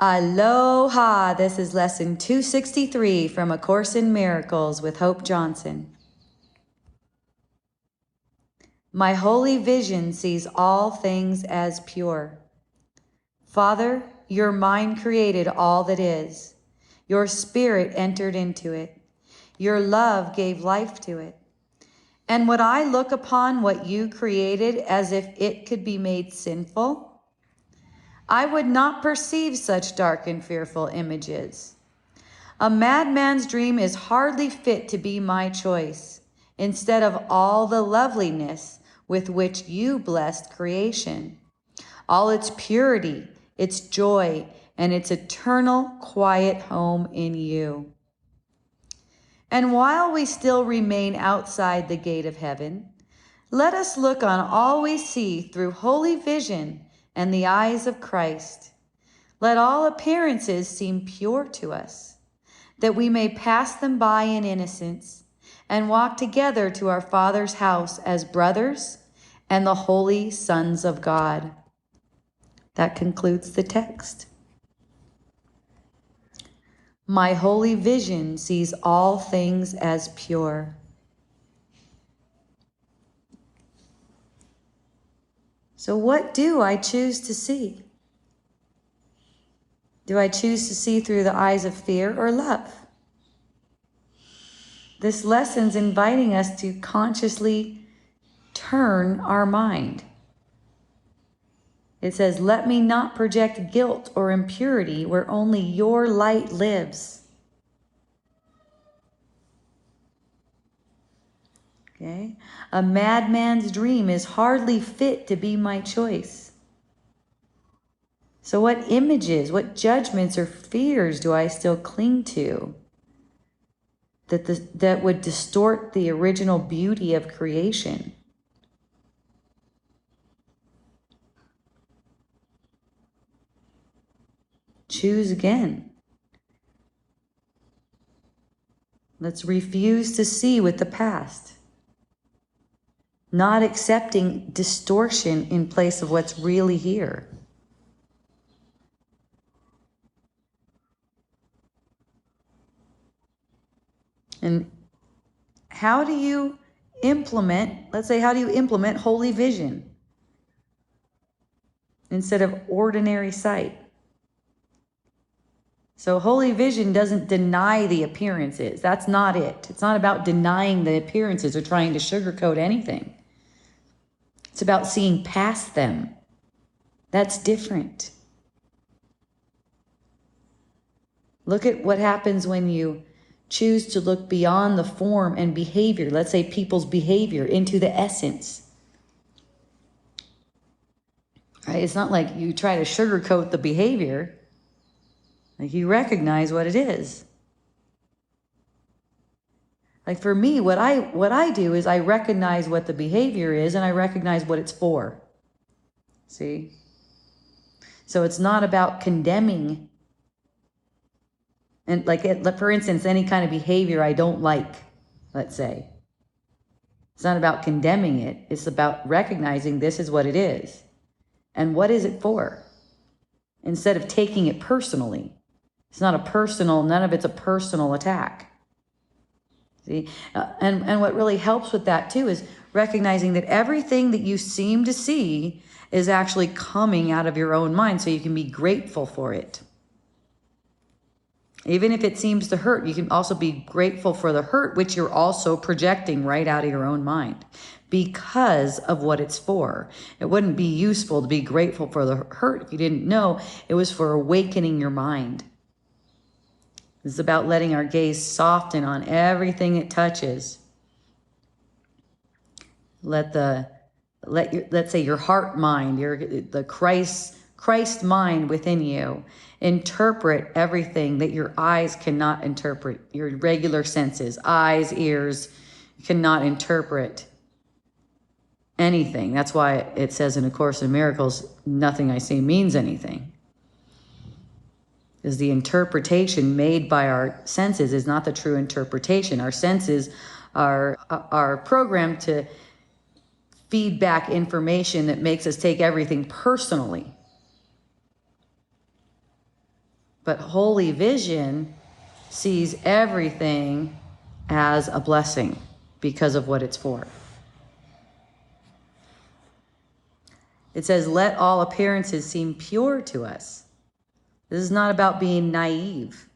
Aloha! This is lesson 263 from A Course in Miracles with Hope Johnson. My holy vision sees all things as pure. Father, your mind created all that is. Your spirit entered into it. Your love gave life to it. And would I look upon what you created as if it could be made sinful? I would not perceive such dark and fearful images. A madman's dream is hardly fit to be my choice, instead of all the loveliness with which you blessed creation, all its purity, its joy, and its eternal quiet home in you. And while we still remain outside the gate of heaven, let us look on all we see through holy vision and the eyes of Christ. Let all appearances seem pure to us, that we may pass them by in innocence and walk together to our Father's house as brothers and the holy sons of God. That concludes the text. My holy vision sees all things as pure. So what do I choose to see? Do I choose to see through the eyes of fear or love? This lesson's inviting us to consciously turn our mind. It says, let me not project guilt or impurity where only your light lives. Okay? A madman's dream is hardly fit to be my choice. So what images, what judgments or fears do I still cling to that would distort the original beauty of creation? Choose again. Let's refuse to see with the past, not accepting distortion in place of what's really here. And how do you implement, let's say, how do you implement holy vision instead of ordinary sight? So holy vision doesn't deny the appearances. That's not it. It's not about denying the appearances or trying to sugarcoat anything. It's about seeing past them. That's different. Look at what happens when you choose to look beyond the form and behavior, let's say people's behavior, into the essence. Right? It's not like you try to sugarcoat the behavior. Like you recognize what it is. Like for me, what I do is I recognize what the behavior is and I recognize what it's for. See? So it's not about condemning. And like, for instance, any kind of behavior I don't like, let's say. It's not about condemning it. It's about recognizing this is what it is. And what is it for? Instead of taking it personally. It's not a personal, none of it's a personal attack. See? And what really helps with that too is recognizing that everything that you seem to see is actually coming out of your own mind, so you can be grateful for it. Even if it seems to hurt, you can also be grateful for the hurt, which you're also projecting right out of your own mind because of what it's for. It wouldn't be useful to be grateful for the hurt if you didn't know it was for awakening your mind. It's about letting our gaze soften on everything it touches. Let's say your heart mind, the Christ mind within you, interpret everything that your eyes cannot interpret. Your regular senses, eyes, ears, cannot interpret anything. That's why it says in A Course in Miracles, nothing I see means anything. Because the interpretation made by our senses is not the true interpretation. Our senses are programmed to feed back information that makes us take everything personally. But holy vision sees everything as a blessing because of what it's for. It says, let all appearances seem pure to us. This is not about being naive.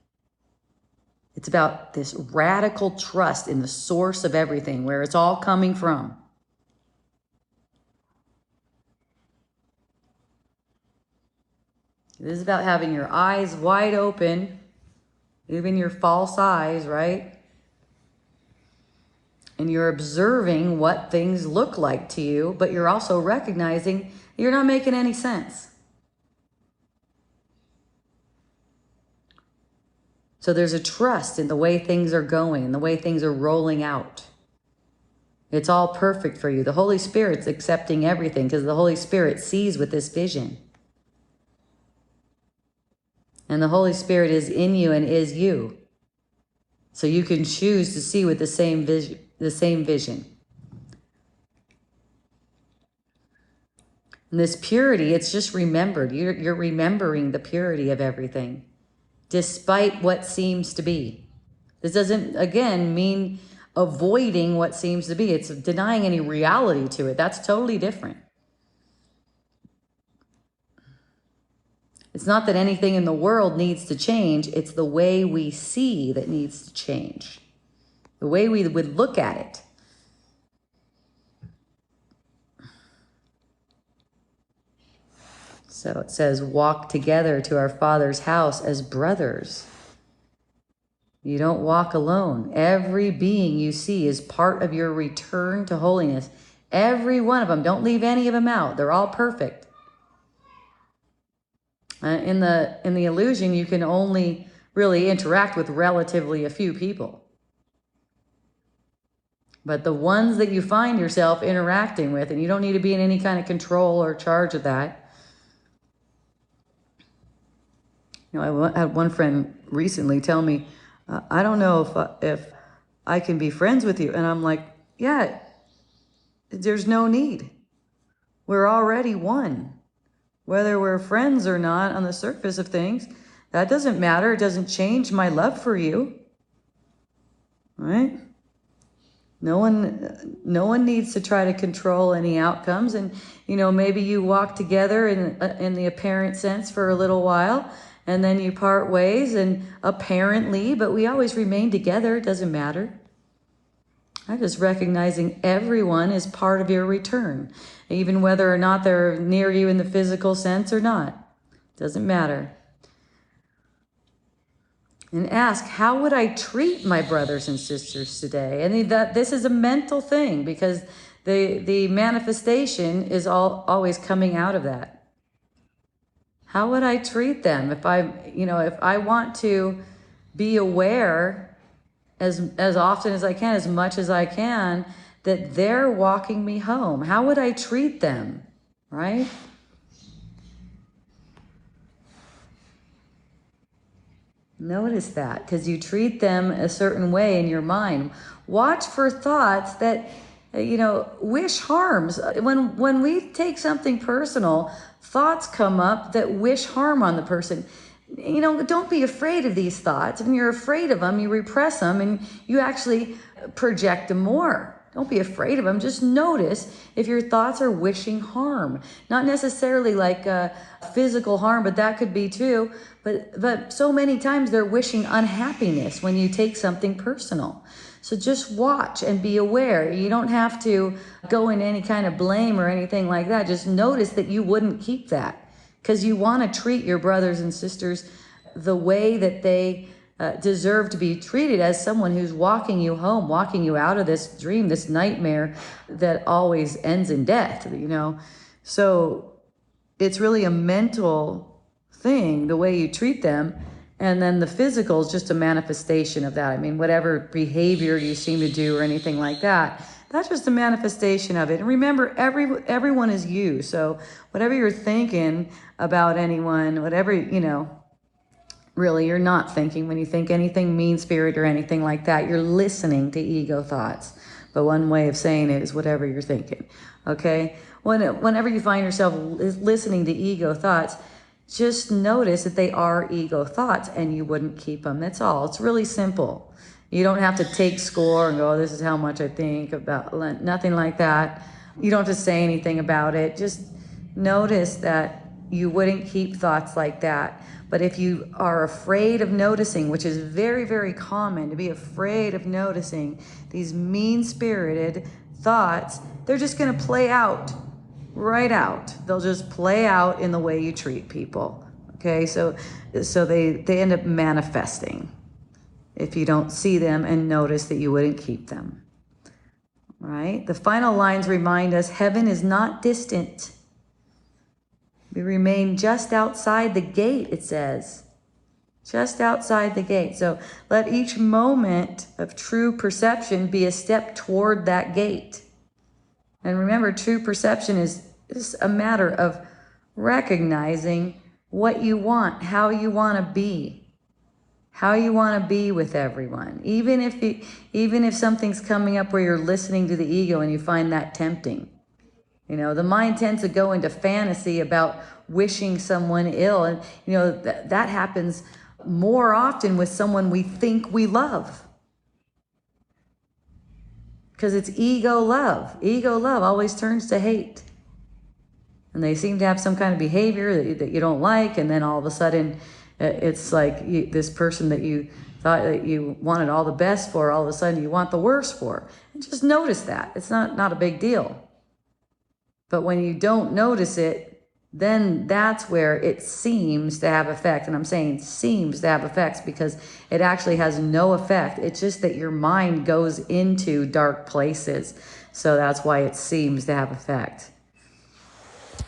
It's about this radical trust in the source of everything, where it's all coming from. This is about having your eyes wide open, even your false eyes, right? And you're observing what things look like to you, but you're also recognizing you're not making any sense. So there's a trust in the way things are going and the way things are rolling out. It's all perfect for you. The Holy Spirit's accepting everything because the Holy Spirit sees with this vision. And the Holy Spirit is in you and is you. So you can choose to see with the same vision. And this purity, it's just remembered. You're remembering the purity of everything, despite what seems to be. This doesn't, again, mean avoiding what seems to be. It's denying any reality to it. That's totally different. It's not that anything in the world needs to change. It's the way we see that needs to change. The way we would look at it. So it says, walk together to our Father's house as brothers. You don't walk alone. Every being you see is part of your return to holiness. Every one of them. Don't leave any of them out. They're all perfect. In the illusion, you can only really interact with relatively a few people. But the ones that you find yourself interacting with, and you don't need to be in any kind of control or charge of that. You know, I had one friend recently tell me, I don't know if I can be friends with you. And I'm like, yeah, there's no need. We're already one. Whether we're friends or not on the surface of things, that doesn't matter. It doesn't change my love for you. Right? No one needs to try to control any outcomes. And, you know, maybe you walk together in the apparent sense for a little while, and then you part ways, and apparently, but we always remain together. It doesn't matter. I'm just recognizing everyone is part of your return, even whether or not they're near you in the physical sense or not. Doesn't matter. And ask, how would I treat my brothers and sisters today? And this is a mental thing, because the manifestation is always coming out of that. How would I treat them if I want to be aware as often as I can, as much as I can, that they're walking me home? How would I treat them, right? Notice that, because you treat them a certain way in your mind. Watch for thoughts that, wish harms. When we take something personal, thoughts come up that wish harm on the person. Don't be afraid of these thoughts. When you're afraid of them, you repress them and you actually project them more. Don't be afraid of them. Just notice if your thoughts are wishing harm. Not necessarily like physical harm, but that could be too. But so many times they're wishing unhappiness when you take something personal. So just watch and be aware. You don't have to go in any kind of blame or anything like that. Just notice that you wouldn't keep that, because you want to treat your brothers and sisters the way that they deserve to be treated, as someone who's walking you home, walking you out of this dream, this nightmare that always ends in death, So it's really a mental thing, the way you treat them. And then the physical is just a manifestation of that. I mean, whatever behavior you seem to do or anything like that, that's just a manifestation of it. And remember, everyone is you. So whatever you're thinking about anyone, whatever, really you're not thinking when you think anything mean spirit or anything like that. You're listening to ego thoughts. But one way of saying it is whatever you're thinking. Okay? Whenever you find yourself listening to ego thoughts, just notice that they are ego thoughts and you wouldn't keep them. That's all. It's really simple. You don't have to take score and go, oh, this is how much I think about, nothing like that. You don't have to say anything about it. Just notice that you wouldn't keep thoughts like that. But if you are afraid of noticing, which is very, very common to be afraid of noticing these mean-spirited thoughts, they're just going to play out, right out. They'll just play out in the way you treat people. Okay, so they end up manifesting if you don't see them and notice that you wouldn't keep them. All right, the final lines remind us heaven is not distant. We remain just outside the gate, it says. Just outside the gate. So let each moment of true perception be a step toward that gate. And remember, true perception is a matter of recognizing what you want, how you want to be, how you want to be with everyone. Even if something's coming up where you're listening to the ego and you find that tempting. You know, the mind tends to go into fantasy about wishing someone ill. And, you know, that happens more often with someone we think we love. Because it's ego love. Ego love always turns to hate. And they seem to have some kind of behavior that you don't like. And then all of a sudden, it's like this person that you thought that you wanted all the best for, all of a sudden you want the worst for. And just notice that. It's not a big deal. But when you don't notice it, then that's where it seems to have effect. And I'm saying seems to have effects because it actually has no effect. It's just that your mind goes into dark places. So that's why it seems to have effect.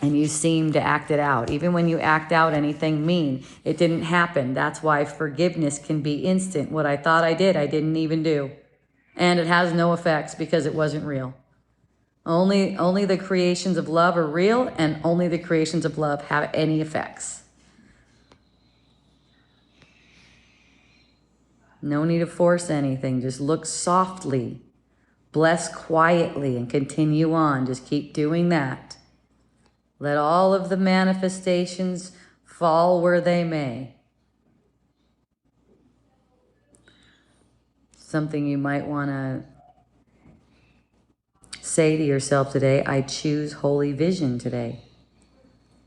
And you seem to act it out. Even when you act out anything mean, it didn't happen. That's why forgiveness can be instant. What I thought I did, I didn't even do. And it has no effects because it wasn't real. Only the creations of love are real, and only the creations of love have any effects. No need to force anything. Just look softly, bless quietly, and continue on. Just keep doing that. Let all of the manifestations fall where they may. Something you might want to say to yourself today, I choose holy vision today.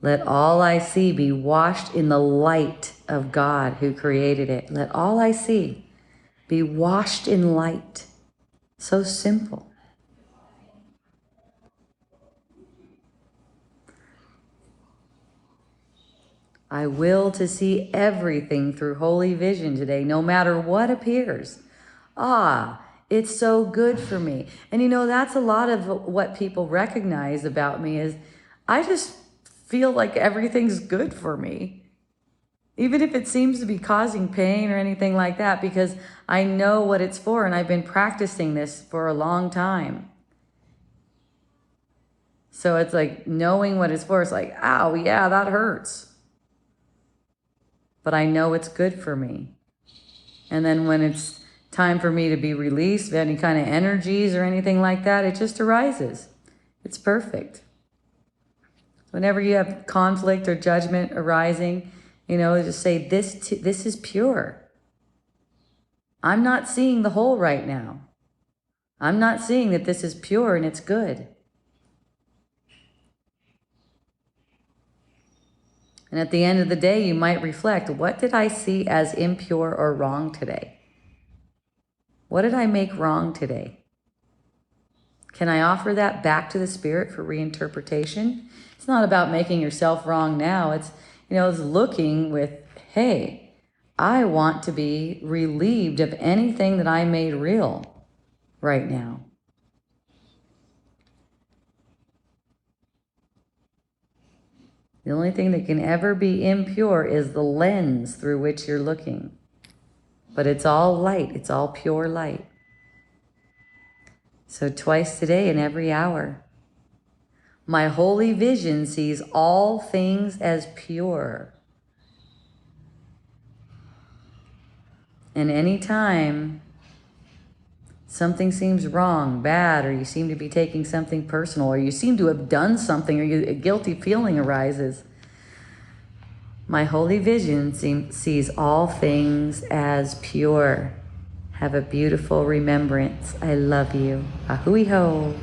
Let all I see be washed in the light of God who created it. Let all I see be washed in light. So simple. I will to see everything through holy vision today, no matter what appears. It's so good for me. And you know, that's a lot of what people recognize about me is I just feel like everything's good for me. Even if it seems to be causing pain or anything like that, because I know what it's for and I've been practicing this for a long time. So it's like knowing what it's for. It's like, ow, yeah, that hurts. But I know it's good for me. And then when it's time for me to be released of any kind of energies or anything like that, it just arises. It's perfect. Whenever you have conflict or judgment arising, you know, just say, this is pure. I'm not seeing the whole right now. I'm not seeing that this is pure and it's good. And at the end of the day, you might reflect, what did I see as impure or wrong today? What did I make wrong today? Can I offer that back to the Spirit for reinterpretation? It's not about making yourself wrong now. It's looking with, hey, I want to be relieved of anything that I made real right now. The only thing that can ever be impure is the lens through which you're looking. But it's all light. It's all pure light. So twice today and every hour. My holy vision sees all things as pure. And any time something seems wrong, bad, or you seem to be taking something personal, or you seem to have done something, or a guilty feeling arises, My holy vision sees all things as pure. Have a beautiful remembrance. I love you. Ahui ho.